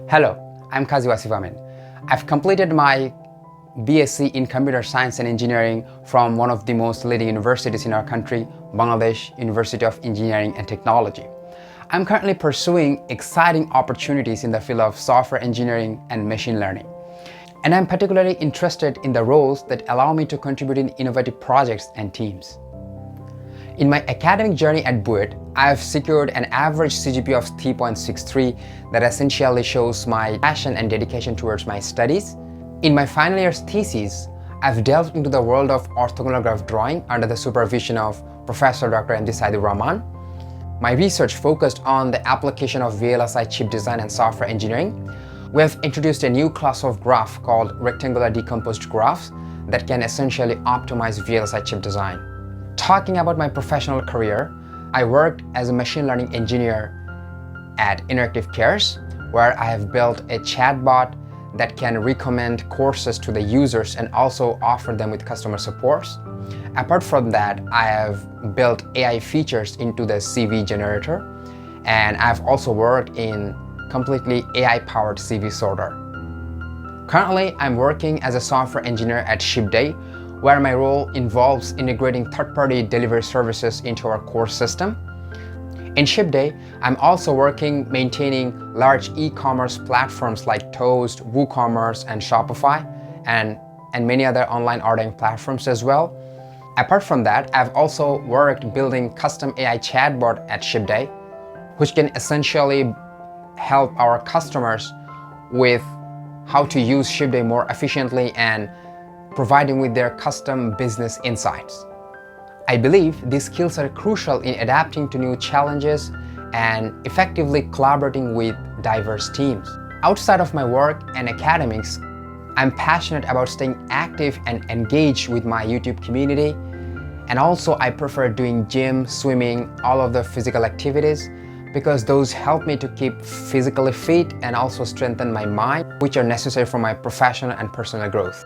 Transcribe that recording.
Hello, I'm Kazi Wasif Amin. I've completed my BSc in Computer Science and Engineering from one of the most leading universities in our country, Bangladesh University of Engineering and Technology. I'm currently pursuing exciting opportunities in the field of software engineering and machine learning. And I'm particularly interested in the roles that allow me to contribute in innovative projects and teams. In my academic journey at BUET, I have secured an average CGPA of 3.63 that essentially shows my passion and dedication towards my studies. In my final year's thesis, I've delved into the world of orthogonal graph drawing under the supervision of Professor Dr. M.D. Saidur Rahman. My research focused on the application of VLSI chip design and software engineering. We have introduced a new class of graph called rectangular decomposed graphs that can essentially optimize VLSI chip design. Talking about my professional career, I worked as a machine learning engineer at Interactive Cares, where I have built a chatbot that can recommend courses to the users and also offer them with customer support. Apart from that, I have built AI features into the CV generator, and I've also worked in completely AI-powered CV sorter. Currently, I'm working as a software engineer at Shipday, where my role involves integrating third-party delivery services into our core system. In Shipday, I'm also working maintaining large e-commerce platforms like Toast, WooCommerce, and Shopify, and many other online ordering platforms as well. Apart from that, I've also worked building custom AI chatbot at Shipday, which can essentially help our customers with how to use Shipday more efficiently and providing with their custom business insights. I believe these skills are crucial in adapting to new challenges and effectively collaborating with diverse teams. Outside of my work and academics, I'm passionate about staying active and engaged with my YouTube community. And also I prefer doing gym, swimming, all of the physical activities because those help me to keep physically fit and also strengthen my mind, which are necessary for my professional and personal growth.